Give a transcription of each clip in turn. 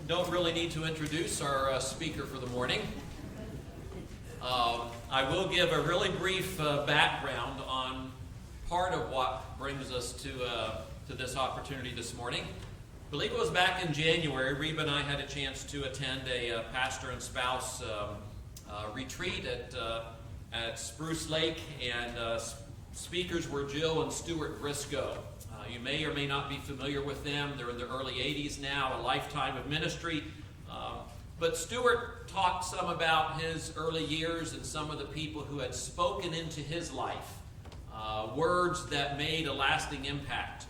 don't really need to introduce our speaker for the morning. I will give a really brief background on part of what brings us to this opportunity this morning. I believe it was back in January, Reba and I had a chance to attend a pastor and spouse retreat at Spruce Lake, and speakers were Jill and Stuart Briscoe. You may or may not be familiar with them. They're in their early 80s now, a lifetime of ministry. But Stuart talked some about his early years and some of the people who had spoken into his life, words that made a lasting impact.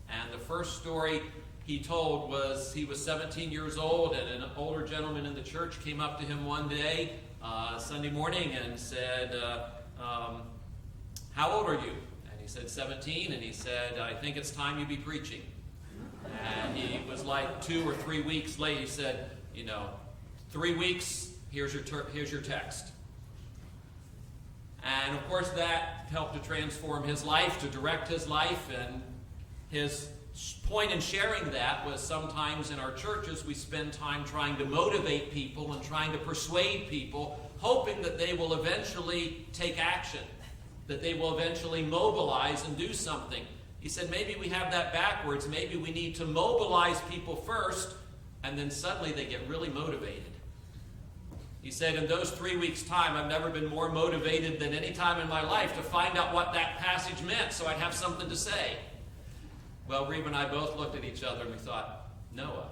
And the first story he told was he was 17 years old, and an older gentleman in the church came up to him one day, Sunday morning, and said, how old are you? And he said, 17, and he said, I think it's time you be preaching. And he was like 2 or 3 weeks late. He said, 3 weeks, here's your text. And of course that helped to transform his life, to direct his life, and his point in sharing that was sometimes in our churches we spend time trying to motivate people and trying to persuade people, hoping that they will eventually take action, that they will eventually mobilize and do something. He said maybe we have that backwards. Maybe we need to mobilize people first, and then suddenly they get really motivated. He said, in those 3 weeks' time, I've never been more motivated than any time in my life to find out what that passage meant so I'd have something to say. Well, Reba and I both looked at each other and we thought, Noah.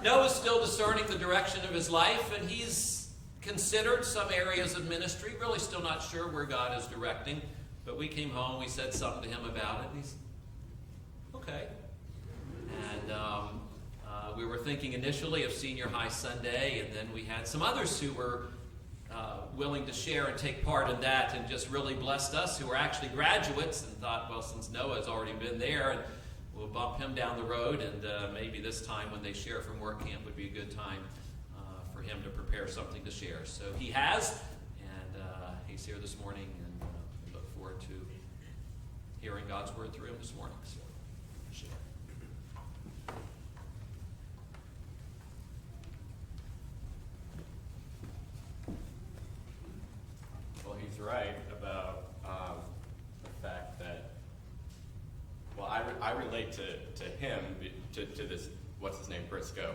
Noah's still discerning the direction of his life, and he's considered some areas of ministry, really still not sure where God is directing. But we came home, we said something to him about it, and he's, okay. And we were thinking initially of Senior High Sunday, and then we had some others who were willing to share and take part in that, and just really blessed us, who were actually graduates, and thought, well, since Noah's already been there, and we'll bump him down the road, and maybe this time when they share from work camp would be a good time for him to prepare something to share. So he has, and he's here this morning, and we look forward to hearing God's word through him this morning. So, share. Well, he's right about the fact that, well, I relate to him, to this, what's his name, Briscoe,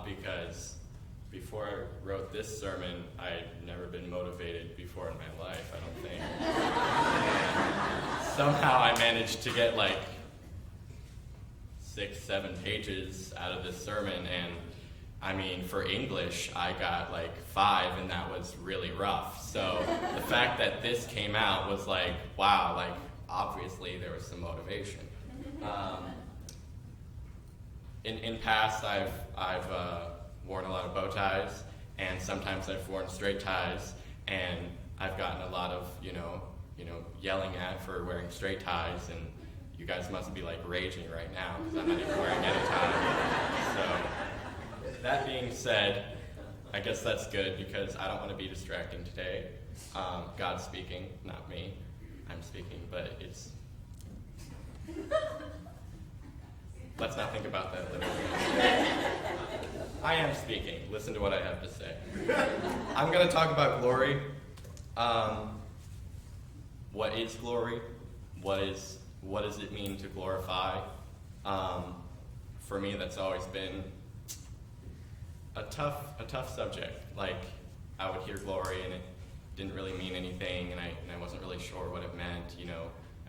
because before I wrote this sermon, I'd never been motivated before in my life, I don't think. And somehow I managed to get like 6-7 pages out of this sermon, and I mean, for English, I got like 5, and that was really rough. So the fact that this came out was like, wow, like obviously there was some motivation. In past, I've worn a lot of bow ties, and sometimes I've worn straight ties, and I've gotten a lot of yelling at for wearing straight ties, and you guys must be like raging right now because I'm not even wearing any tie. So that being said, I guess that's good because I don't want to be distracting today. God's speaking, not me. I'm speaking, but it's... Let's not think about that later. I am speaking. Listen to what I have to say. I'm going to talk about glory. What is glory? What does it mean to glorify? For me, that's always been a tough subject. Like, I would hear glory and it didn't really mean anything, and I wasn't really sure what it meant.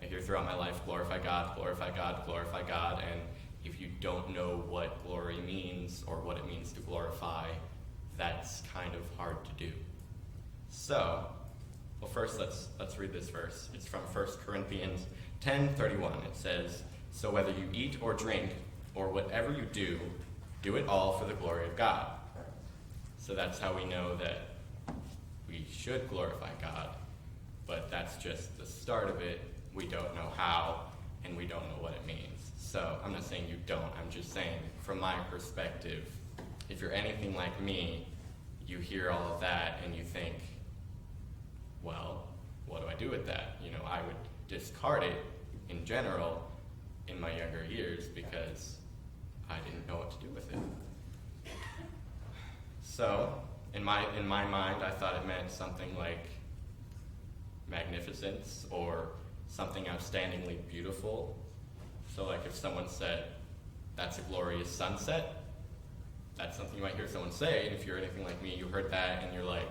I hear throughout my life, glorify God, glorify God, glorify God, and if you don't know what glory means or what it means to glorify, that's kind of hard to do. So, well, first let's read this verse. It's from 1 Corinthians 10:31. It says, "So whether you eat or drink or whatever you do, do it all for the glory of God." So that's how we know that we should glorify God, but that's just the start of it. We don't know how, and we don't know what it means. So I'm not saying you don't, I'm just saying from my perspective, if you're anything like me, you hear all of that and you think, well, what do I do with that? I would discard it in general, in my younger years because I didn't know what to do with it. So, in my mind, I thought it meant something like magnificence or something outstandingly beautiful. So like if someone said, that's a glorious sunset, that's something you might hear someone say, and if you're anything like me, you heard that and you're like,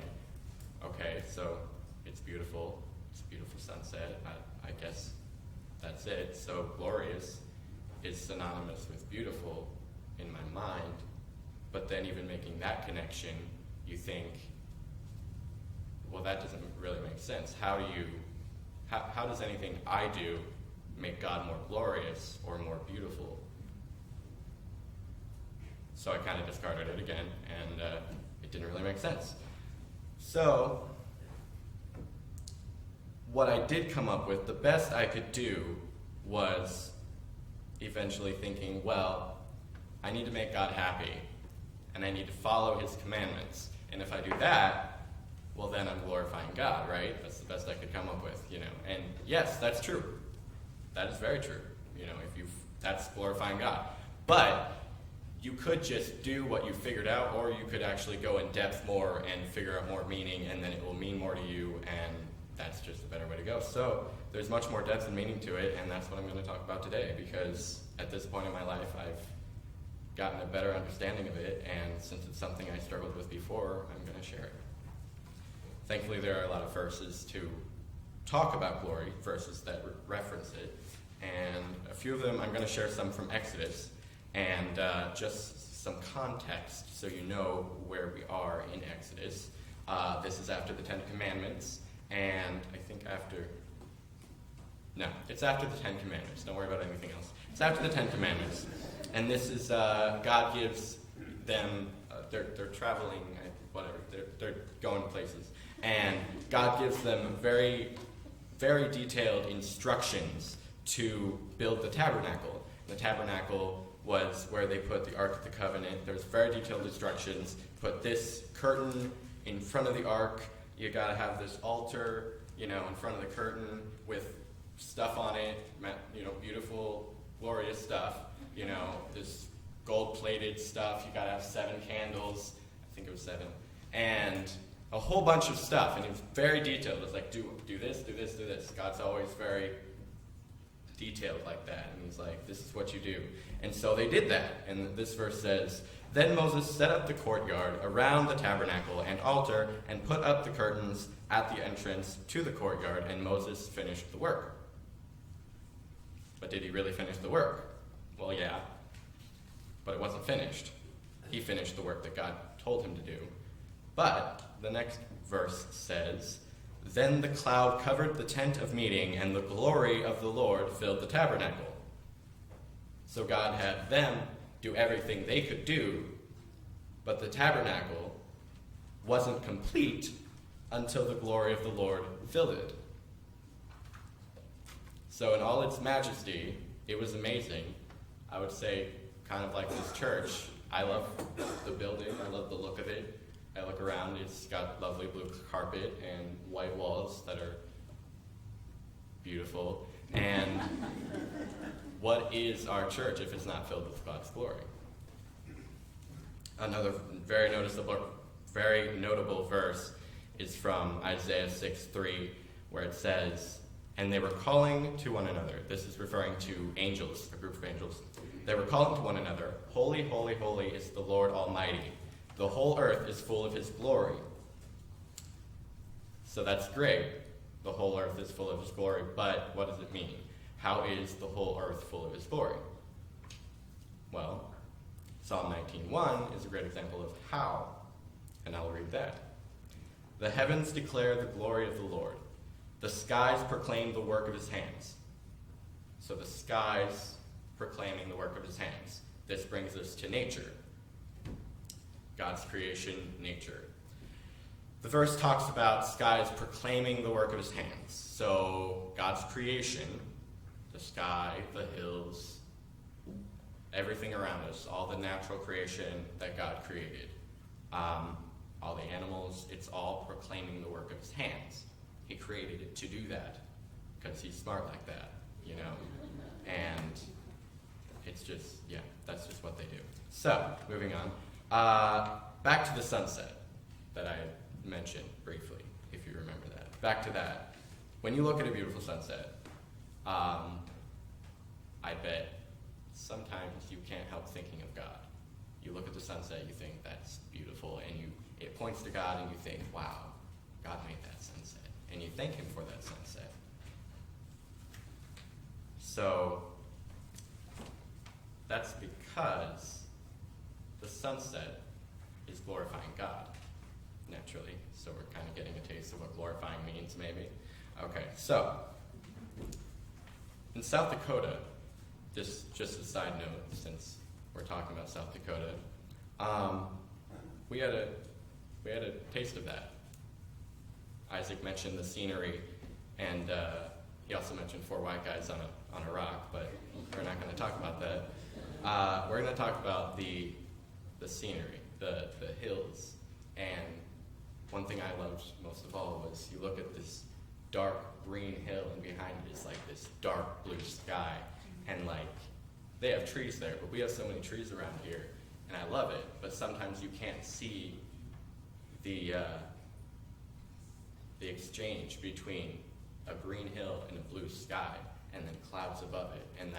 okay, so it's beautiful, it's a beautiful sunset, I guess that's it. So glorious is synonymous with beautiful in my mind, but then even making that connection, you think, well, that doesn't really make sense. How does anything I do make God more glorious or more beautiful? So I kind of discarded it again, and it didn't really make sense. So what I did come up with, the best I could do, was eventually thinking, well, I need to make God happy, and I need to follow his commandments. And if I do that, well, then I'm glorifying God, right? That's the best I could come up with, And yes, that's true. That is very true. That's glorifying God. But you could just do what you figured out, or you could actually go in depth more and figure out more meaning, and then it will mean more to you, and that's just a better way to go. So there's much more depth and meaning to it, and that's what I'm going to talk about today, because at this point in my life, I've gotten a better understanding of it, and since it's something I struggled with before, I'm going to share it. Thankfully, there are a lot of verses to talk about glory, verses that reference it, and a few of them, I'm going to share some from Exodus, and just some context so you know where we are in Exodus. This is after the Ten Commandments, and I think it's after the Ten Commandments. Don't worry about anything else. It's after the Ten Commandments, and this is, God gives them, they're traveling, whatever, they're going places, and God gives them very, very detailed instructions to build the tabernacle. The tabernacle was where they put the Ark of the Covenant. There's very detailed instructions. Put this curtain in front of the Ark. You gotta have this altar, in front of the curtain with stuff on it, beautiful, glorious stuff. This gold-plated stuff. You gotta have 7 candles. I think it was 7. And a whole bunch of stuff. And it was very detailed. It's like, do this, do this, do this. God's always very detailed like that, and he's like, this is what you do. And so they did that, and this verse says, then Moses set up the courtyard around the tabernacle and altar and put up the curtains at the entrance to the courtyard, and Moses finished the work. But did he really finish the work? Well, yeah, but it wasn't finished. He finished the work that God told him to do. But the next verse says, then the cloud covered the tent of meeting, and the glory of the Lord filled the tabernacle. So God had them do everything they could do, but the tabernacle wasn't complete until the glory of the Lord filled it. So in all its majesty, it was amazing. I would say, kind of like this church, I love the building, I love the look of it. I look around, it's got lovely blue carpet and white walls that are beautiful. And what is our church if it's not filled with God's glory? Another very notable verse is from Isaiah 6:3, where it says, and they were calling to one another. This is referring to angels, a group of angels. They were calling to one another, holy, holy, holy is the Lord Almighty. The whole earth is full of his glory. So that's great. The whole earth is full of his glory, but what does it mean? How is the whole earth full of his glory? Well, Psalm 19:1 is a great example of how, and I'll read that. The heavens declare the glory of the Lord. The skies proclaim the work of his hands. So the skies proclaiming the work of his hands. This brings us to nature. God's creation, nature. The verse talks about skies proclaiming the work of his hands. So God's creation, the sky, the hills, everything around us, all the natural creation that God created, all the animals, it's all proclaiming the work of his hands. He created it to do that because he's smart like that, And it's just, yeah, that's just what they do. So, moving on. Back to the sunset that I mentioned briefly, if you remember that. Back to that. When you look at a beautiful sunset, I bet sometimes you can't help thinking of God. You look at the sunset, you think that's beautiful, and it points to God, and you think, wow, God made that sunset. And you thank him for that sunset. So, that's because the sunset is glorifying God, naturally. So we're kind of getting a taste of what glorifying means, maybe. Okay, so, in South Dakota, just a side note, since we're talking about South Dakota, we had a taste of that. Isaac mentioned the scenery, and he also mentioned 4 white guys on a rock, but we're not going to talk about that. We're going to talk about the scenery, the hills, and one thing I loved most of all was you look at this dark green hill, and behind it is like this dark blue sky, and like they have trees there, but we have so many trees around here, and I love it, but sometimes you can't see the exchange between a green hill and a blue sky, and then clouds above it, and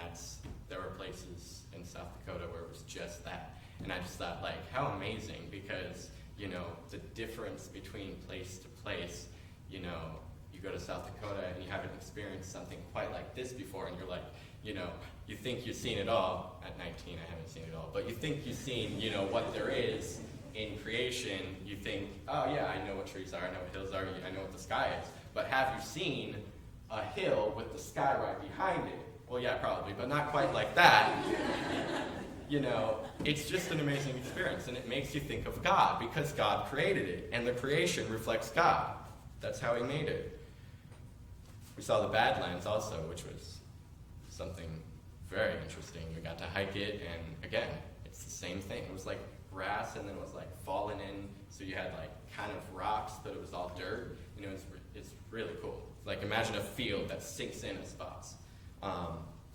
there were places in South Dakota where it was just that, and I just thought, like, how amazing, because, you know, the difference between place to place, you know, you go to South Dakota and you haven't experienced something quite like this before, and you're like, you know, you think you've seen it all. At 19, I haven't seen it all, but you think you've seen, you know, what there is in creation. You think, oh yeah, I know what trees are, I know what hills are, I know what the sky is, but have you seen a hill with the sky right behind it? Well, yeah, probably, but not quite like that. You know, it's just an amazing experience, and it makes you think of God, because God created it, and the creation reflects God. That's how he made it. We saw the Badlands also, which was something very interesting. We got to hike it, and again, it's the same thing. It was like grass, and then it was like fallen in, so you had like kind of rocks, but it was all dirt. You know, it's really cool. Like, imagine a field that sinks in spots.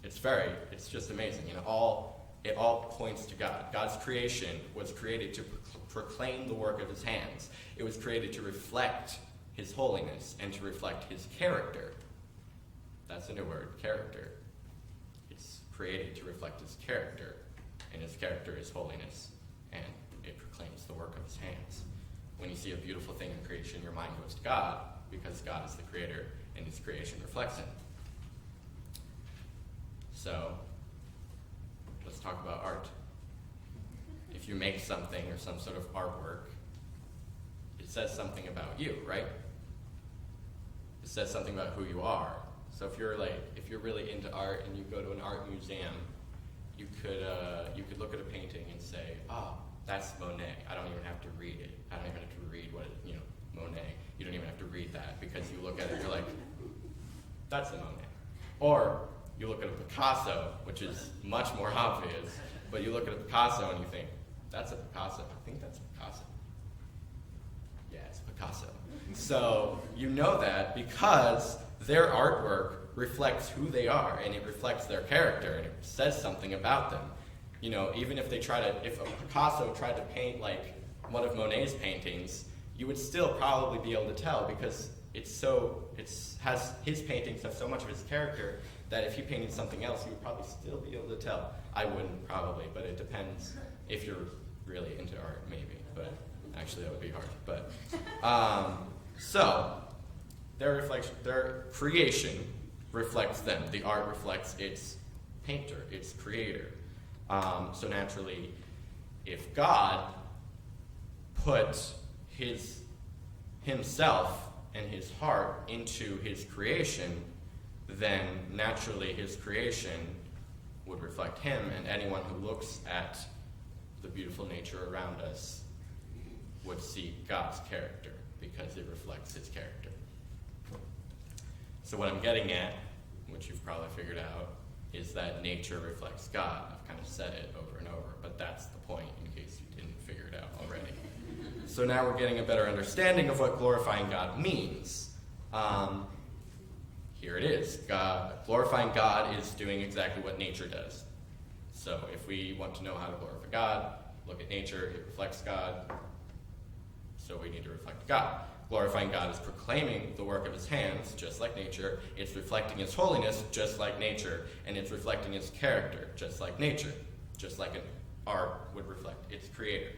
It's just amazing. You know, it all points to God. God's creation was created to proclaim the work of his hands. It was created to reflect his holiness and to reflect his character. That's a new word, character. It's created to reflect his character, and his character is holiness, and it proclaims the work of his hands. When you see a beautiful thing in creation, your mind goes to God, because God is the creator, and his creation reflects him. So, let's talk about art. If you make something or some sort of artwork, it says something about you, right? It says something about who you are. So if you're really into art and you go to an art museum, you could look at a painting and say, oh, that's Monet. I don't even have to read it. I don't even have to read Monet. You don't even have to read that, because you look at it and you're like, that's a Monet. Or you look at a Picasso, which is much more obvious, but you look at a Picasso and you think, that's a Picasso. I think that's a Picasso. Yeah, it's Picasso. So you know that because their artwork reflects who they are, and it reflects their character, and it says something about them. You know, even if if a Picasso tried to paint like one of Monet's paintings, you would still probably be able to tell, because his paintings have so much of his character that if he painted something else, you would probably still be able to tell. I wouldn't probably, but it depends if you're really into art, maybe. But actually, that would be hard. But so their creation reflects them. The art reflects its painter, its creator. So naturally, if God put himself and his heart into his creation, then naturally his creation would reflect him, and anyone who looks at the beautiful nature around us would see God's character, because it reflects his character. So what I'm getting at, which you've probably figured out, is that nature reflects God. I've kind of said it over and over, but that's the point, in case you didn't figure it out already. So now we're getting a better understanding of what glorifying God means. Here it is. Glorifying God is doing exactly what nature does. So if we want to know how to glorify God, look at nature, it reflects God, so we need to reflect God. Glorifying God is proclaiming the work of his hands, just like nature. It's reflecting his holiness, just like nature. And it's reflecting his character, just like nature. Just like an art would reflect its creator.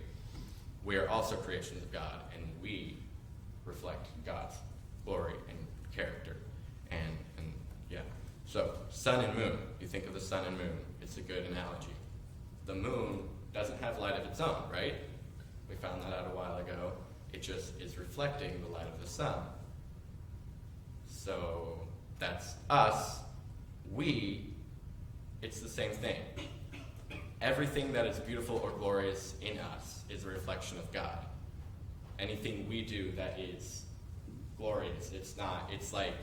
We are also creations of God, and we reflect God's glory and character. And yeah. So, sun and moon. You think of the sun and moon. It's a good analogy. The moon doesn't have light of its own, right? We found that out a while ago. It just is reflecting the light of the sun. So that's us. We, it's the same thing. Everything that is beautiful or glorious in us is a reflection of God. Anything we do that is glorious, it's like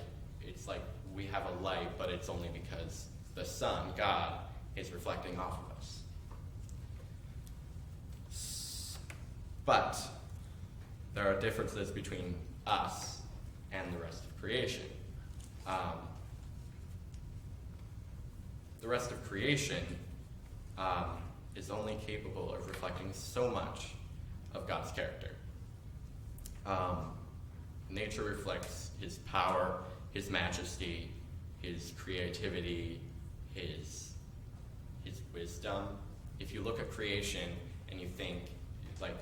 we have a light, but it's only because the sun, God, is reflecting off of us. But there are differences between us and the rest of creation. The rest of creation is only capable of reflecting so much of God's character. Nature reflects his power, his majesty, his creativity, his wisdom. If you look at creation and you think, like,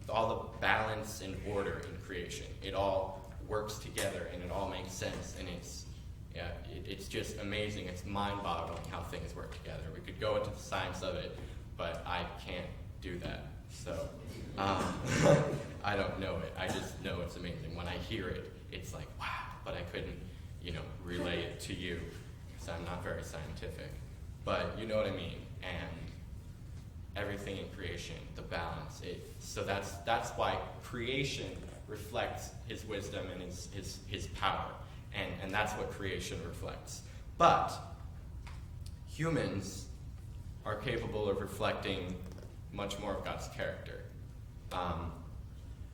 all the balance and order in creation, it all works together and it all makes sense, and it's just amazing. It's mind-boggling how things work together. We could go into the science of it, but I can't do that. So I don't know it. I just know it's amazing. When I hear it, it's like, wow, but I couldn't, relay it to you because I'm not very scientific. But you know what I mean. And everything in creation, the balance. So that's why creation reflects his wisdom and his power. And that's what creation reflects. But humans are capable of reflecting much more of God's character.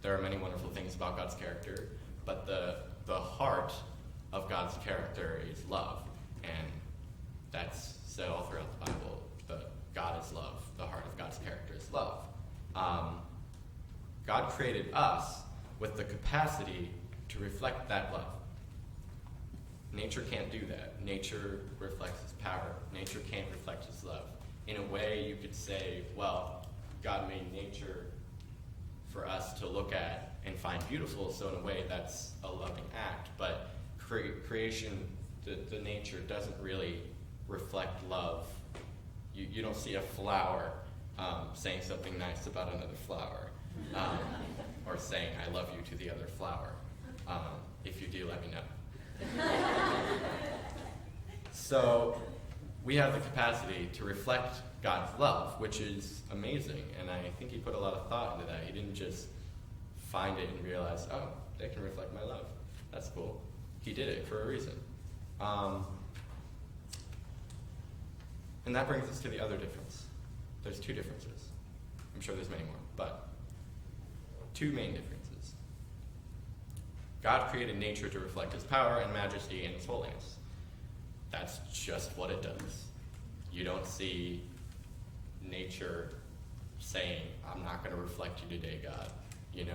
There are many wonderful things about God's character, but the heart of God's character is love. And that's said all throughout the Bible. God is love. The heart of God's character is love. God created us with the capacity to reflect that love. Nature can't do that. Nature reflects his power. Nature can't reflect his love. In a way, you could say, well, God made nature for us to look at and find beautiful, so in a way that's a loving act. But creation, the nature, doesn't really reflect love. You don't see a flower saying something nice about another flower, or saying I love you to the other flower. If you do, let me know. So we have the capacity to reflect God's love, which is amazing, and I think he put a lot of thought into that. He didn't just find it and realize, oh, they can reflect my love. That's cool. He did it for a reason. And that brings us to the other difference. There's two differences. I'm sure there's many more, but two main differences. God created nature to reflect his power and majesty and his holiness. That's just what it does. You don't see nature saying, I'm not going to reflect you today, God. You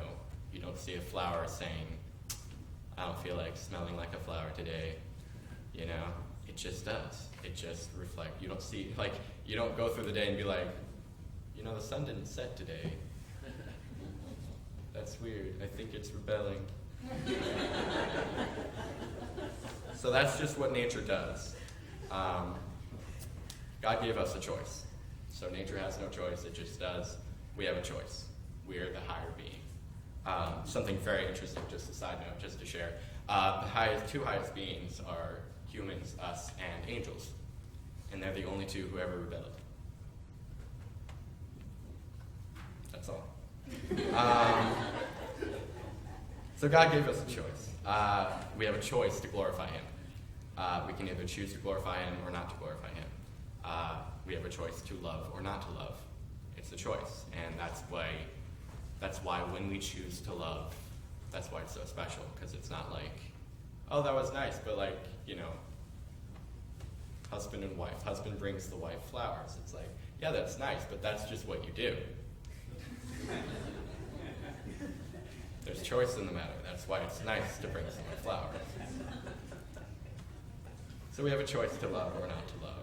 don't see a flower saying, I don't feel like smelling like a flower today. It just does. It just reflects. You don't see, you don't go through the day and be like, the sun didn't set today. That's weird. I think it's rebelling. So that's just what nature does. God gave us a choice. So nature has no choice. It just does. We have a choice. We are the higher being. Something very interesting, just a side note, just to share. The two highest beings are humans, us, and angels. And they're the only two who ever rebelled. That's all. So God gave us a choice. We have a choice to glorify him. We can either choose to glorify him or not to glorify him. We have a choice to love or not to love. It's a choice. And that's why when we choose to love, that's why it's so special. Because it's not like, oh, that was nice, but husband and wife. Husband brings the wife flowers. It's like, yeah, that's nice, but that's just what you do. There's choice in the matter. That's why it's nice to bring someone flowers. So we have a choice to love or not to love.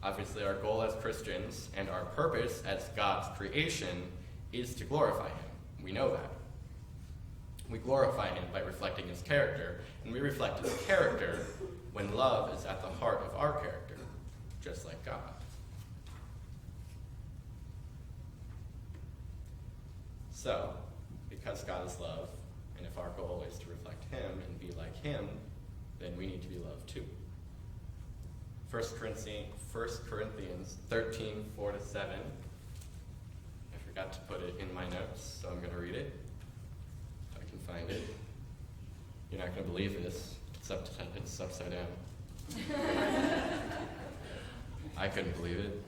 Obviously, our goal as Christians and our purpose as God's creation is to glorify Him. We know that. We glorify Him by reflecting His character, and we reflect His character when love is at the heart of our character, just like God. So, because God is love, and if our goal is to reflect Him and be like Him, then we need to be loved too. 1 Corinthians 13, 4-7. I forgot to put it in my notes, so I'm going to read it. If I can find it. You're not going to believe this. It's upside down. I couldn't believe it.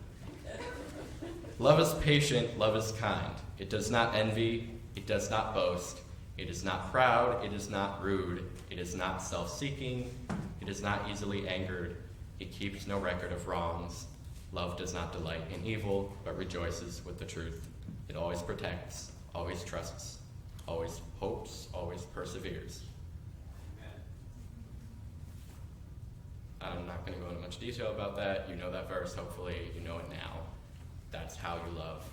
Love is patient, love is kind. It does not envy, it does not boast, it is not proud, it is not rude, it is not self-seeking, it is not easily angered, it keeps no record of wrongs. Love does not delight in evil, but rejoices with the truth. It always protects, always trusts, always hopes, always perseveres. I'm not going to go into much detail about that. You know that verse, hopefully you know it now. That's how you love.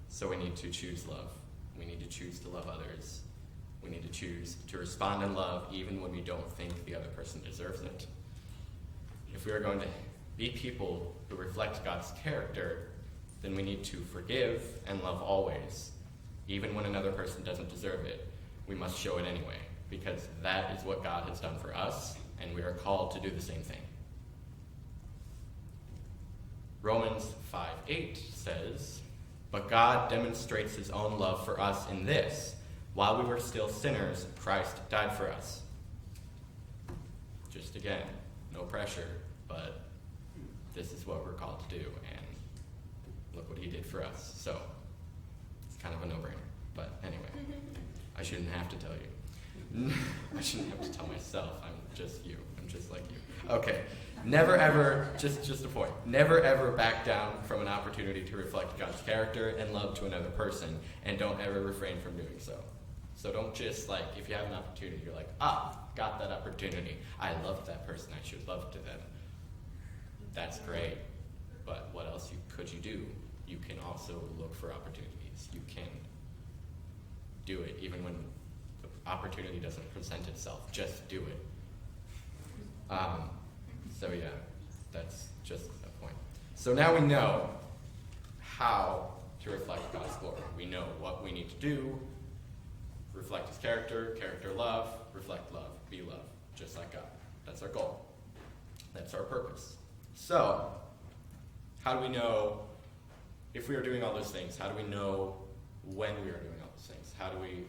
So we need to choose love. We need to choose to love others. We need to choose to respond in love even when we don't think the other person deserves it. If we are going to be people who reflect God's character, then we need to forgive and love always. Even when another person doesn't deserve it, we must show it anyway, because that is what God has done for us, and we are called to do the same thing. Romans 5:8 says, "But God demonstrates His own love for us in this: while we were still sinners, Christ died for us." Just again, no pressure, but this is what we're called to do, and look what He did for us. So, it's kind of a no-brainer. But anyway, I shouldn't have to tell you. I shouldn't have to tell myself. I'm just you. I'm just like you. Okay. Never ever, just a point, never ever back down from an opportunity to reflect God's character and love to another person, and don't ever refrain from doing so. So don't just, like, if you have an opportunity, you're like, got that opportunity. I loved that person. I should love to them. That's great. But what else could you do? You can also look for opportunities. You can do it even when the opportunity doesn't present itself. Just do it. So yeah, that's just a point. So now we know how to reflect God's glory. We know what we need to do. Reflect His character, love, reflect love, be love, just like God. That's our goal. That's our purpose. So, how do we know if we are doing all those things? How do we know when we are doing all those things?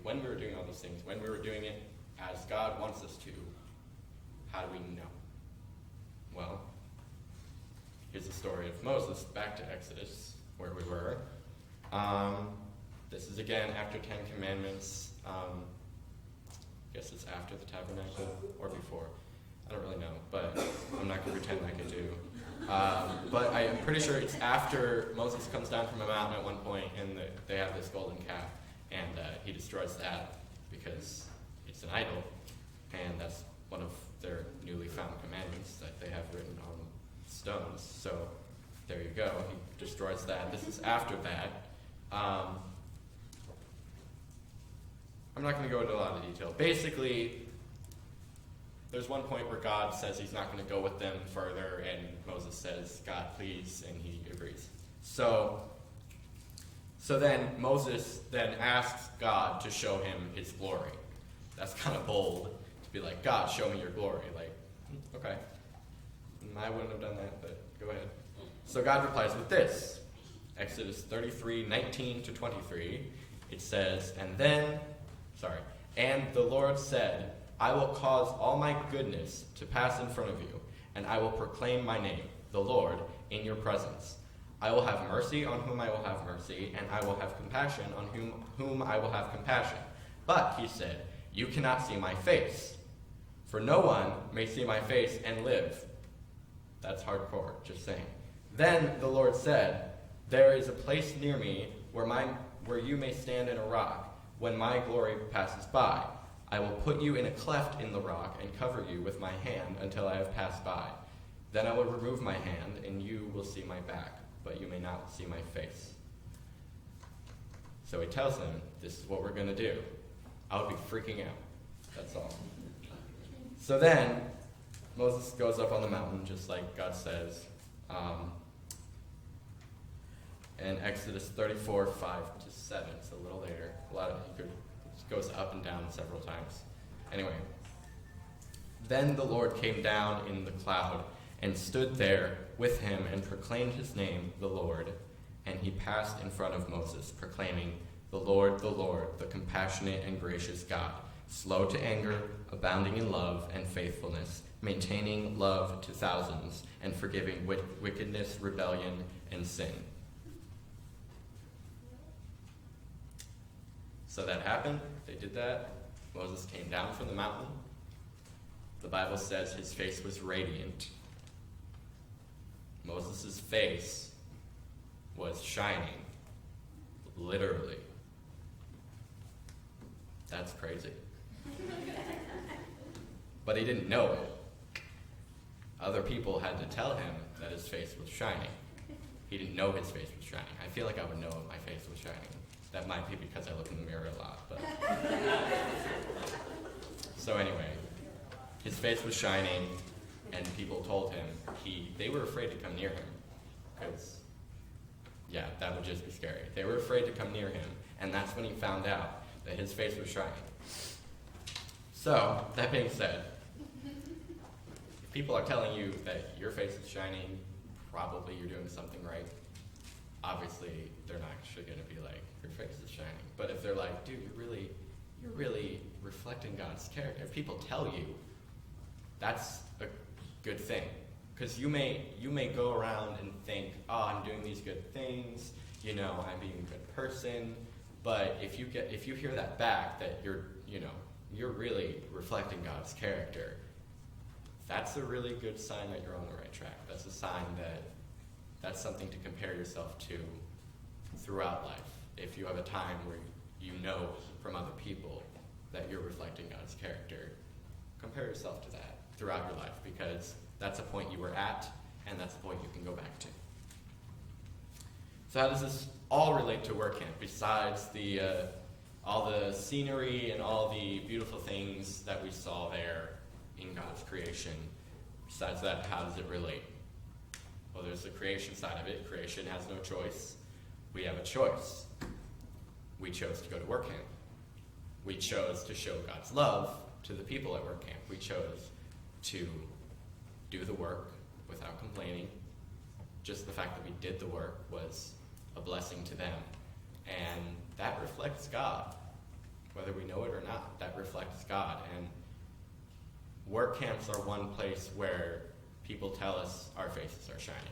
When we were doing all those things, when we were doing it as God wants us to, how do we know? Well, here's the story of Moses, back to Exodus, where we were. This is again after 10 Commandments. I guess it's after the tabernacle or before. I don't really know, but I'm not going to pretend like I do. But I am pretty sure it's after Moses comes down from a mountain at one point, and they have this golden calf, and he destroys that because it's an idol, and that's one of their newly found commandments that they have written on stones. So there you go. He destroys that. This is after that. I'm not going to go into a lot of detail. Basically, there's one point where God says He's not going to go with them further, and Moses says, "God, please," and he agrees. So then Moses then asks God to show him His glory. That's kind of bold to be like, "God, show me your glory." Like, okay. I wouldn't have done that, but go ahead. So God replies with this. Exodus 33:19-23. It says, And the Lord said, "I will cause all my goodness to pass in front of you, and I will proclaim my name, the Lord, in your presence. I will have mercy on whom I will have mercy, and I will have compassion on whom I will have compassion. But," he said, "you cannot see my face, for no one may see my face and live. That's hardcore, just saying. Then the Lord said, there is a place near me where you may stand in a rock when my glory passes by. I will put you in a cleft in the rock and cover you with my hand until I have passed by. Then I will remove my hand, and you will see my back, but you may not see my face. So he tells them, this is what we're going to do. I would be freaking out. That's all. So then, Moses goes up on the mountain, just like God says. And Exodus 34, 5 to 7, it's a little later. It goes up and down several times. Anyway, then the Lord came down in the cloud and stood there with him and proclaimed his name, the Lord. And he passed in front of Moses, proclaiming, the Lord, the compassionate and gracious God, slow to anger, abounding in love and faithfulness, maintaining love to thousands, and forgiving wickedness, rebellion, and sin. So that happened. They did that. Moses came down from the mountain. The Bible says his face was radiant. Moses' face was shining. Literally. That's crazy. But he didn't know it. Other people had to tell him that his face was shining. He didn't know his face was shining. I feel like I would know if my face was shining. That might be because I look in the mirror a lot, but... So anyway, his face was shining, and people told him they were afraid to come near him, because, yeah, that would just be scary. They were afraid to come near him, and that's when he found out that his face was shining. So, that being said, if people are telling you that your face is shining, probably you're doing something right. Obviously, they're not actually going to be like, your face is shining. But if they're like, dude, you're really reflecting God's character. If people tell you, that's a good thing. Because you may go around and think, oh, I'm doing these good things, I'm being a good person. But if you hear that back, that you're really reflecting God's character, that's a really good sign that you're on the right track. That's a sign that's something to compare yourself to throughout life. If you have a time where you know from other people that you're reflecting God's character, compare yourself to that throughout your life, because that's a point you were at, and that's a point you can go back to. So how does this all relate to work camp, besides all the scenery and all the beautiful things that we saw there in God's creation? Besides that, how does it relate? Well, there's the creation side of it. Creation has no choice. We have a choice. We chose to go to work camp. We chose to show God's love to the people at work camp. We chose to do the work without complaining. Just the fact that we did the work was a blessing to them. And that reflects God. Whether we know it or not, that reflects God. And work camps are one place where people tell us our faces are shining.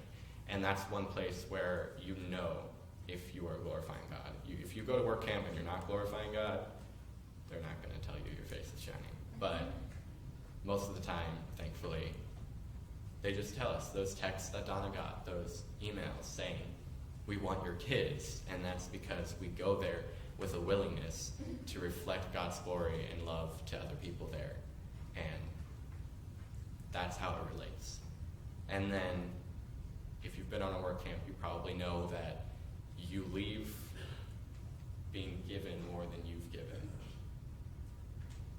And that's one place where you know if you are glorifying God. If you go to work camp and you're not glorifying God, they're not going to tell you your face is shining. But most of the time, thankfully, they just tell us those texts that Donna got, those emails saying, we want your kids. And that's because we go there with a willingness to reflect God's glory and love to other people there. And that's how it relates. And then, if you've been on a work camp, you probably know that you leave being given more than you've given.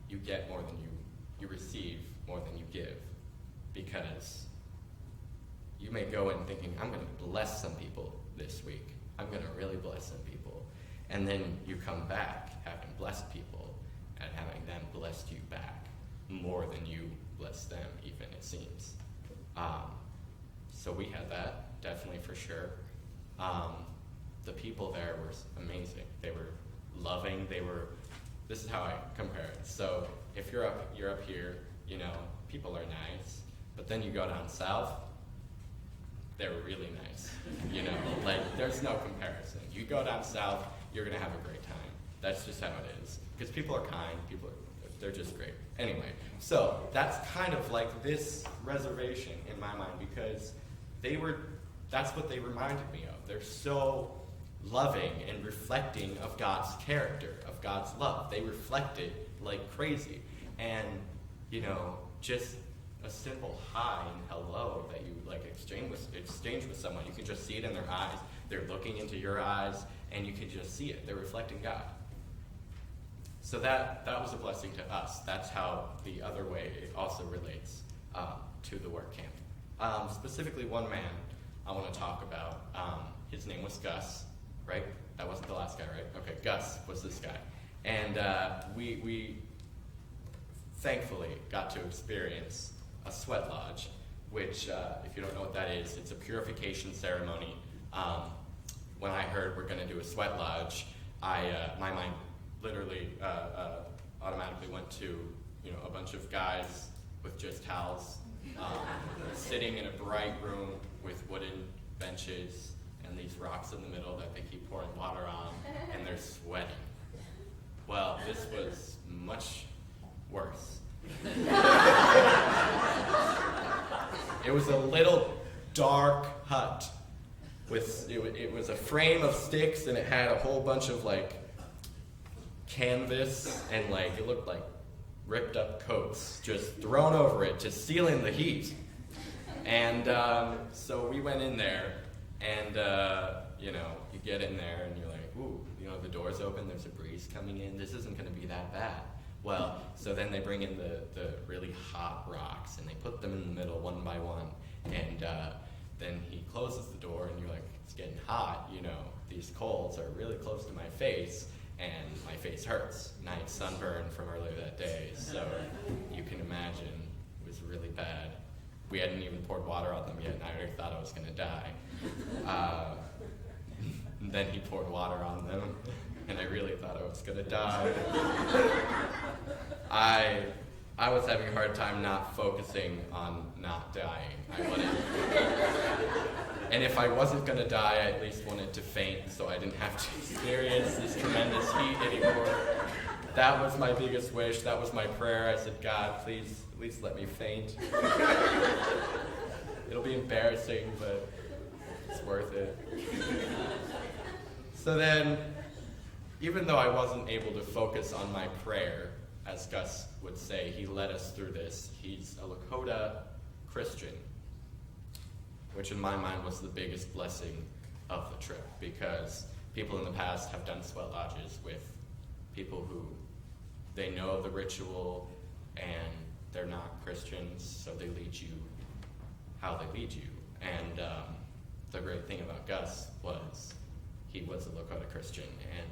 You get more than you receive more than you give. Because you may go in thinking, I'm going to bless some people this week. I'm going to really bless some people. And then you come back having blessed people and having them blessed you back more than you blessed them, even, it seems. So we had that, definitely, for sure. The people there were amazing. They were loving. This is how I compare it. So if you're up here, people are nice. But then you go down south, they're really nice. There's no comparison. You go down south, you're going to have a great time. That's just how it is. Because people are kind, people are they're just great. Anyway, so that's kind of like this reservation in my mind, because that's what they reminded me of. They're so loving and reflecting of God's character, of God's love. They reflect it like crazy. And, just a simple hi and hello that you exchange with someone, you can just see it in their eyes. They're looking into your eyes, and you can just see it. They're reflecting God. So that was a blessing to us. That's how the other way it also relates to the work camp. Specifically, one man I want to talk about. His name was Gus, right? That wasn't the last guy, right? Okay, Gus was this guy. And we thankfully got to experience a sweat lodge, which, if you don't know what that is, it's a purification ceremony. When I heard we're going to do a sweat lodge, my mind literally automatically went to a bunch of guys with just towels sitting in a bright room with wooden benches and these rocks in the middle that they keep pouring water on, and they're sweating. Well, this was much worse. It was a little dark hut with it was a frame of sticks, and it had a whole bunch of canvas, and it looked like ripped up coats just thrown over it to seal in the heat. And so we went in there, and you get in there and you're like, ooh, the door's open, there's a breeze coming in, this isn't going to be that bad. Well, so then they bring in the really hot rocks, and they put them in the middle one by one, and then he closes the door, and you're like, it's getting hot, these coals are really close to my face, and my face hurts. And I had sunburn from earlier that day, so you can imagine it was really bad. We hadn't even poured water on them yet, and I already thought I was going to die. And then he poured water on them, and I really thought I was going to die. I was having a hard time not focusing on not dying. I wanted, and if I wasn't going to die, I at least wanted to faint so I didn't have to experience this tremendous heat anymore. That was my biggest wish. That was my prayer. I said, God, please, at least let me faint. It'll be embarrassing, but it's worth it. So then, even though I wasn't able to focus on my prayer, as Gus would say, he led us through this. He's a Lakota Christian, which in my mind was the biggest blessing of the trip, because people in the past have done sweat lodges with people who they know the ritual and they're not Christians, so they lead you how they lead you. And the great thing about Gus was he was a Lakota Christian, and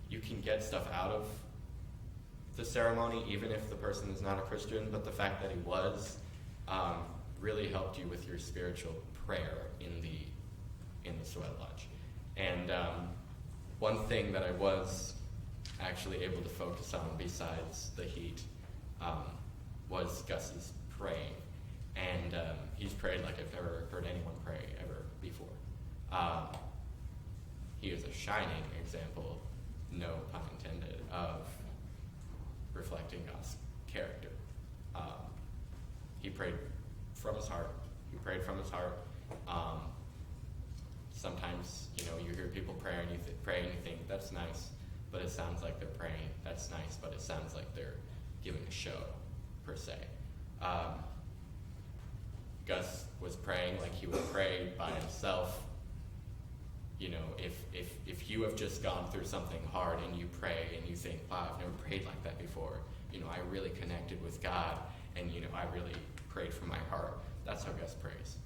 you can get stuff out of the ceremony even if the person is not a Christian, but the fact that he was really helped you with your spiritual prayer in the sweat lodge. And one thing that I was actually able to focus on besides the heat was Gus's praying. And he's prayed like I've never heard anyone pray ever before. He is a shining example, no pun intended, of reflecting God's character. He prayed from his heart. He prayed from his heart. Sometimes, you hear people pray and you think, that's nice, but it sounds like they're praying. That's nice, but it sounds like they're giving a show, per se. Gus was praying like he would pray by himself. If you have just gone through something hard and you pray and you think, wow, I've never prayed like that before. I really connected with God, and I really prayed from my heart. That's how Gus prays.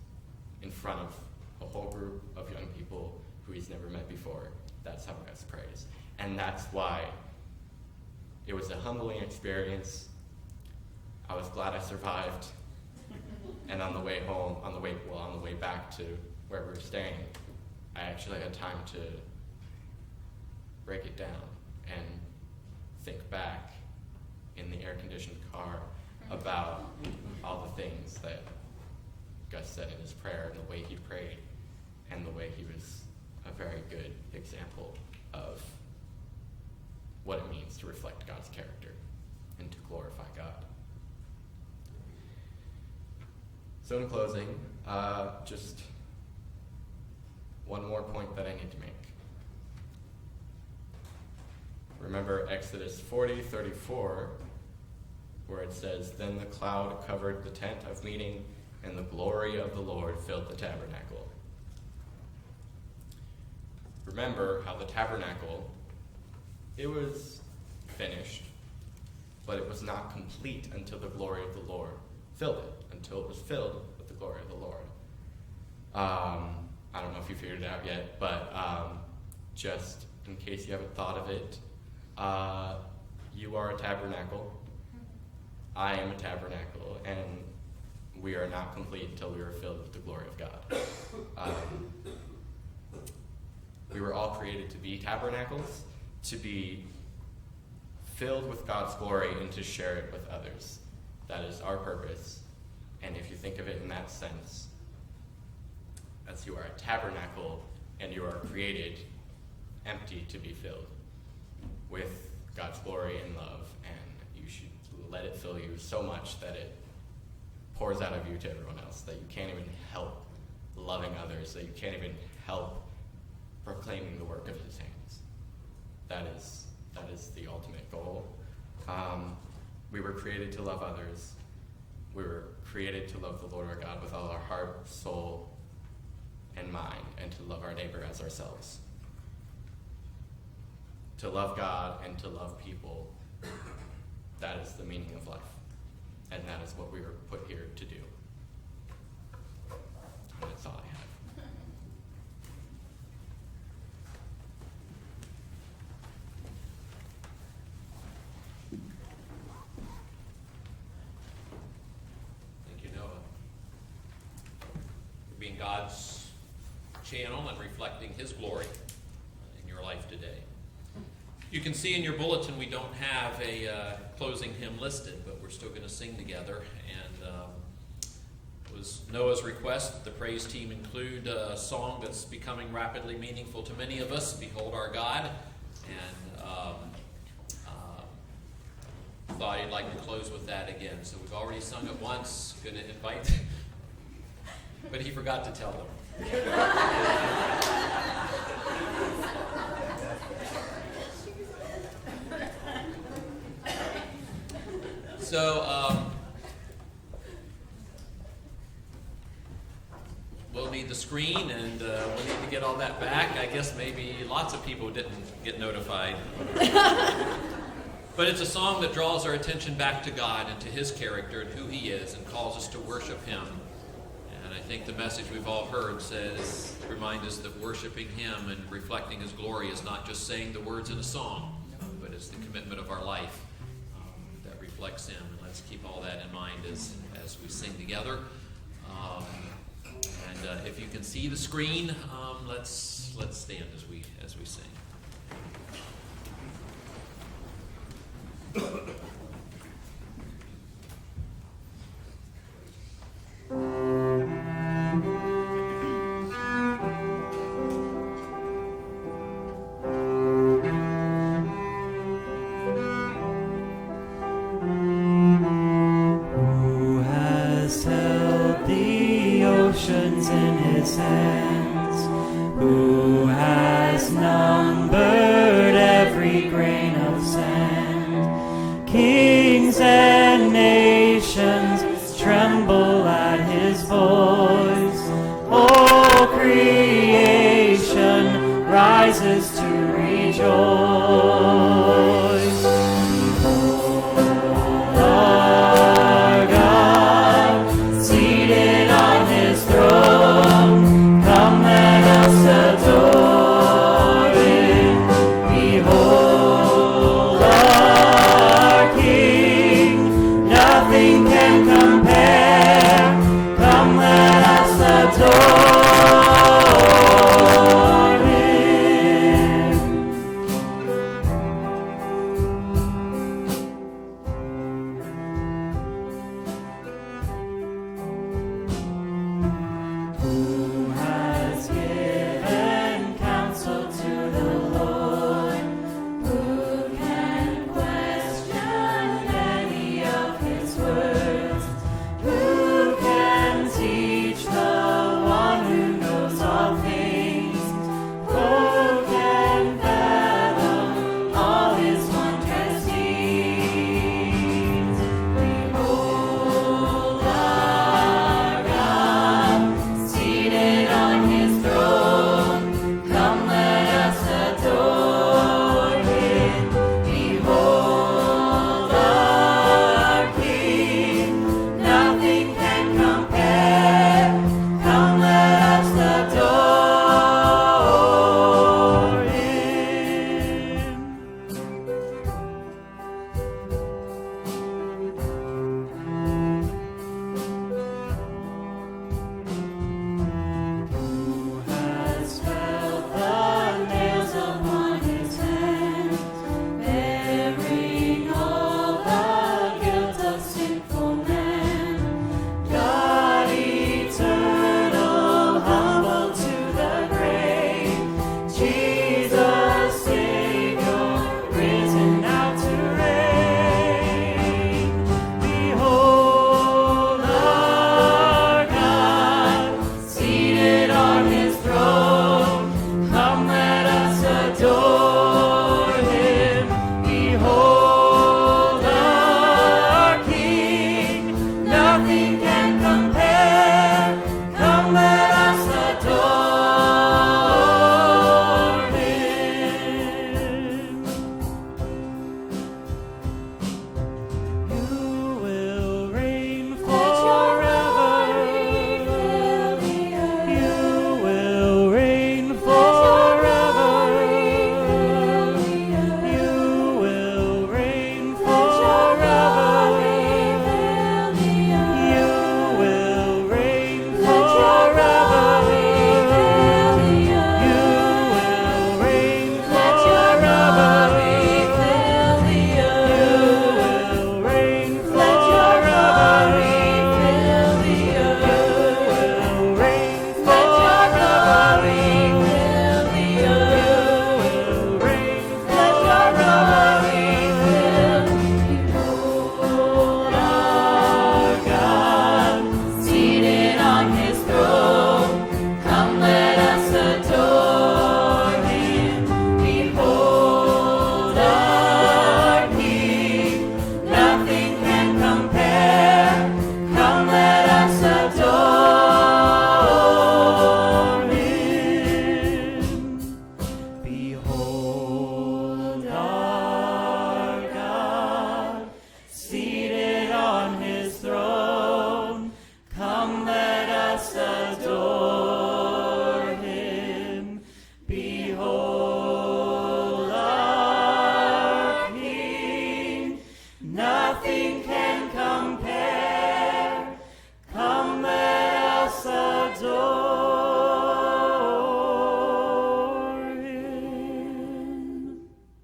In front of a whole group of young people who he's never met before. That's how Gus prays. And that's why it was a humbling experience. I was glad I survived. And on the way back to where we were staying, I actually had time to break it down and think back in the air-conditioned car about all the things that Gus said in his prayer, and the way he prayed, and the way he was a very good example of what it means to reflect God's character. and to glorify God. So in closing, just one more point that I need to make. Remember Exodus 40:34, where it says, "Then the cloud covered the tent of meeting, and the glory of the Lord filled the tabernacle." Remember how the tabernacle, it was finished, but it was not complete until the glory of the Lord filled it, until it was filled with the glory of the Lord. I don't know if you figured it out yet, but just in case you haven't thought of it, you are a tabernacle. I am a tabernacle, and we are not complete until we are filled with the glory of God. We were all created to be tabernacles, to be filled with God's glory and to share it with others. That is our purpose. And if you think of it in that sense, as you are a tabernacle and you are created empty to be filled with God's glory and love, and you should let it fill you so much that it pours out of you to everyone else, that you can't even help loving others, that you can't even help proclaiming the work of his hands. That is the ultimate goal. We were created to love others. We were created to love the Lord our God with all our heart, soul, and mind, and to love our neighbor as ourselves. To love God and to love people, that is the meaning of life. And that is what we were put here to do. And that's all I have. Thank you, Noah. For being God's channel and reflecting his glory in your life today. You can see in your bulletin we don't have a closing hymn listed, but we're still going to sing together. And it was Noah's request that the praise team include a song that's becoming rapidly meaningful to many of us, "Behold Our God." And thought he'd like to close with that again. So we've already sung it once, going to invite, but he forgot to tell them. So we'll need the screen, and we'll need to get all that back. I guess maybe lots of people didn't get notified. But it's a song that draws our attention back to God and to his character and who he is, and calls us to worship him. And I think the message we've all heard reminds us that worshiping him and reflecting his glory is not just saying the words in a song, but it's the commitment of our life that reflects him. And let's keep all that in mind as we sing together. And if you can see the screen, let's stand as we sing. Who has held the oceans in his hands? Who has numbered every grain of sand? Kings and nations tremble at his voice. All creation rises to rejoice.